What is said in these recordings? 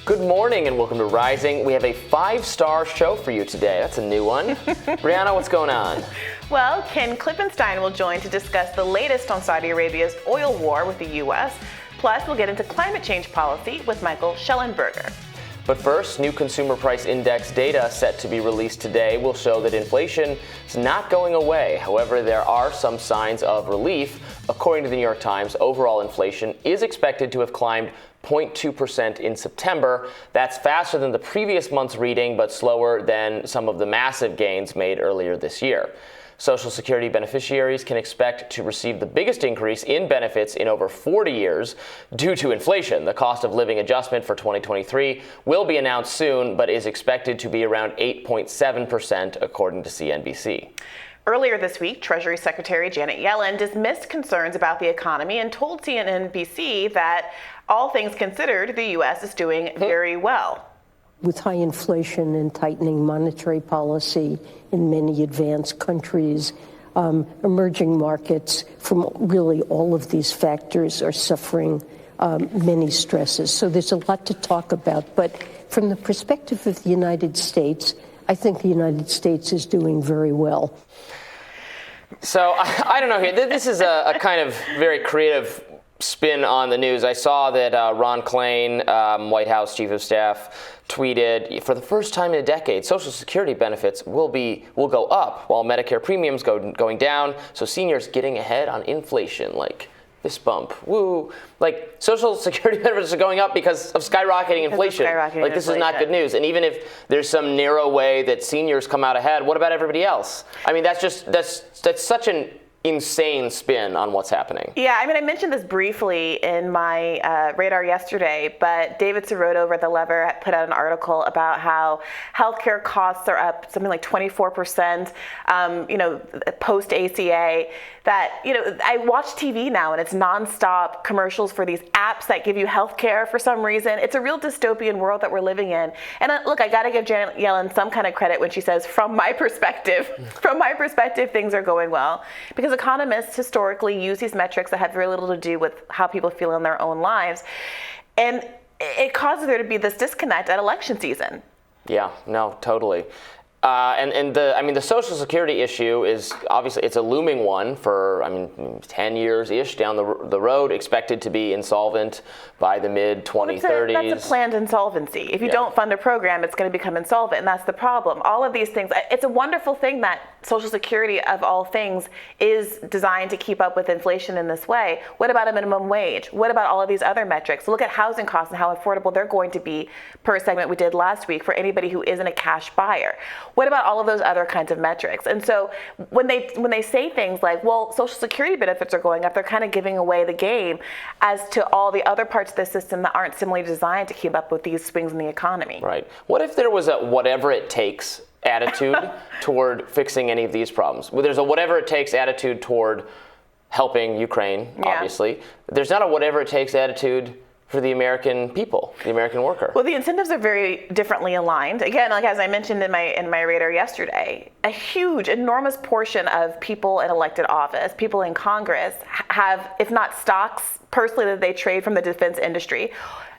Good morning and welcome to Rising. We have a 5-star show for you today. That's a new one. Briahna, what's going on? Well, Ken Klippenstein will join to discuss the latest on Saudi Arabia's oil war with the U.S. Plus, we'll get into climate change policy with Michael Schellenberger. But first, new consumer price index data set to be released today will show that inflation is not going away. However, there are some signs of relief. According to the New York Times, overall inflation is expected to have climbed 0.2% in September. That's faster than the previous month's reading, but slower than some of the massive gains made earlier this year. Social Security beneficiaries can expect to receive the biggest increase in benefits in over 40 years due to inflation. The cost of living adjustment for 2023 will be announced soon, but is expected to be around 8.7%, according to CNBC. Earlier this week, Treasury Secretary Janet Yellen dismissed concerns about the economy and told CNBC that all things considered, the U.S. is doing very well. With high inflation and tightening monetary policy in many advanced countries, emerging markets from really all of these factors are suffering many stresses. So there's a lot to talk about. But from the perspective of the United States, I think the United States is doing very well. So I don't know here. This is a kind of very creative spin on the news. I saw that Ron Klain, White House Chief of Staff, tweeted, for the first time in a decade, Social Security benefits will go up while Medicare premiums going down. So seniors getting ahead on inflation, like this bump. Woo. Like Social Security benefits are going up because of skyrocketing inflation. This is not good news. And even if there's some narrow way that seniors come out ahead, what about everybody else? I mean, that's such an insane spin on what's happening. Yeah, I mean, I mentioned this briefly in my radar yesterday, but David Sirotto over at The Lever put out an article about how healthcare costs are up something like 24%, post ACA. That, I watch TV now and it's nonstop commercials for these apps that give you healthcare for some reason. It's a real dystopian world that we're living in. And look, I got to give Janet Yellen some kind of credit when she says, from my perspective, things are going well. Because economists historically use these metrics that have very little to do with how people feel in their own lives. And it causes there to be this disconnect at election season. Yeah, no, totally. The Social Security issue is obviously, it's a looming one for, 10 years-ish down the road, expected to be insolvent by the mid-2030s. That's a planned insolvency. If you don't fund a program, it's going to become insolvent, and that's the problem. All of these things, it's a wonderful thing that Social Security, of all things, is designed to keep up with inflation in this way. What about a minimum wage? What about all of these other metrics? Look at housing costs and how affordable they're going to be per segment we did last week for anybody who isn't a cash buyer. What about all of those other kinds of metrics? And so when they say things like, well, Social Security benefits are going up, they're kind of giving away the game as to all the other parts of the system that aren't similarly designed to keep up with these swings in the economy. Right. What if there was a whatever it takes attitude toward fixing any of these problems? Well, there's a whatever it takes attitude toward helping Ukraine, obviously. There's not a whatever it takes attitude for the American people, the American worker. Well, the incentives are very differently aligned. Again, like as I mentioned in my radar yesterday, a huge, enormous portion of people in elected office, people in Congress, have, if not stocks personally that they trade from the defense industry.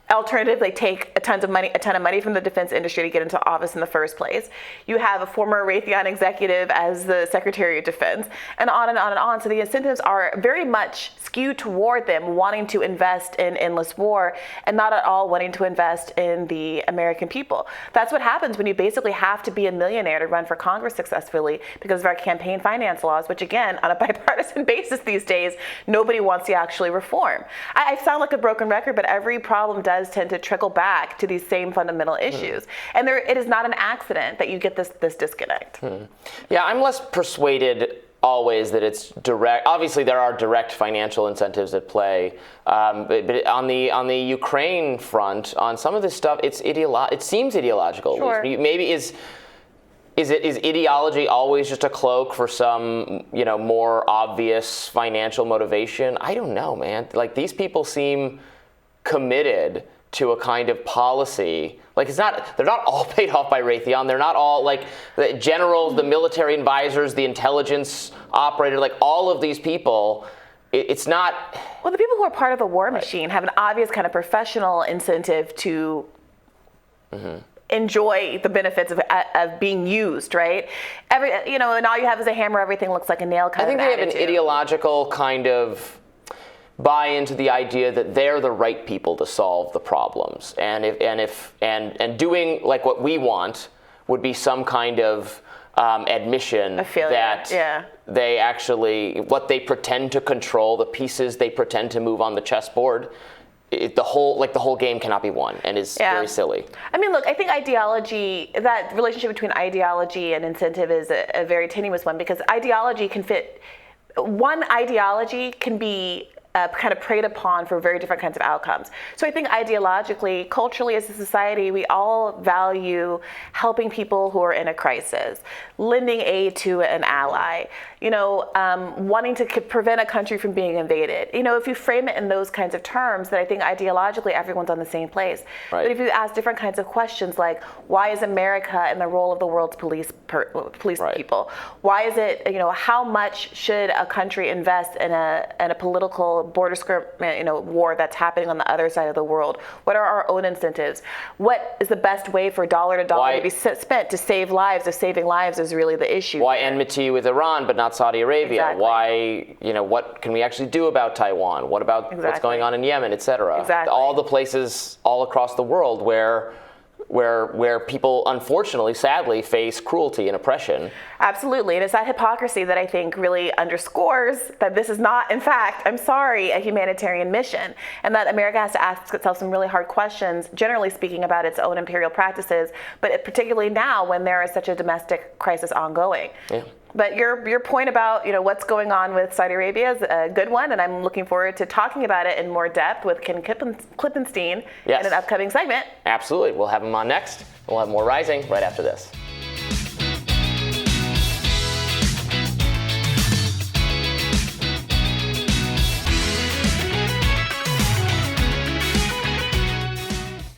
Alternatively, take a ton of money from the defense industry to get into office in the first place. You have a former Raytheon executive as the Secretary of Defense, and on and on and on. So the incentives are very much skewed toward them wanting to invest in endless war and not at all wanting to invest in the American people. That's what happens when you basically have to be a millionaire to run for Congress successfully because of our campaign finance laws, which again, on a bipartisan basis these days, nobody wants to actually reform. I sound like a broken record, but every problem does tend to trickle back to these same fundamental issues. And it is not an accident that you get this disconnect. Yeah, I'm less persuaded always that it's direct. Obviously, there are direct financial incentives at play. But on the Ukraine front, on some of this stuff, it seems ideological. Sure. Maybe is ideology always just a cloak for some, more obvious financial motivation? I don't know, man. Like, these people seem committed to a kind of policy. Like, they're not all paid off by Raytheon. They're not all like the generals, the military advisors, the intelligence operator, like all of these people. It's not. Well, the people who are part of the war machine have an obvious kind of professional incentive to enjoy the benefits of being used, right? And all you have is a hammer, everything looks like a nail kind I think of they have attitude. an ideological kind of buy into the idea that they're the right people to solve the problems, and doing like what we want would be some kind of admission that they actually, what they pretend to control, the pieces they pretend to move on the chessboard, the whole game cannot be won, and is very silly. I mean, look, I think ideology, that relationship between ideology and incentive is a very tenuous one, because ideology can fit, one ideology can be kind of preyed upon for very different kinds of outcomes. So I think ideologically, culturally as a society, we all value helping people who are in a crisis, lending aid to an ally, wanting to prevent a country from being invaded. If you frame it in those kinds of terms, then I think ideologically everyone's on the same place. Right. But if you ask different kinds of questions like, why is America in the role of the world's police right. people? Why is it, how much should a country invest in a political border war that's happening on the other side of the world? What are our own incentives? What is the best way for dollar to dollar to be spent to save lives? If saving lives is really the issue. Why enmity with Iran but not Saudi Arabia? Exactly. Why, what can we actually do about Taiwan? What about what's going on in Yemen, et cetera? Exactly. All the places all across the world where people, unfortunately, sadly, face cruelty and oppression. Absolutely, and it's that hypocrisy that I think really underscores that this is not, in fact, I'm sorry, a humanitarian mission, and that America has to ask itself some really hard questions, generally speaking, about its own imperial practices, but particularly now when there is such a domestic crisis ongoing. Yeah. But your point about what's going on with Saudi Arabia is a good one, and I'm looking forward to talking about it in more depth with Ken Klippenstein in an upcoming segment. Absolutely. We'll have him on next. We'll have more Rising right after this.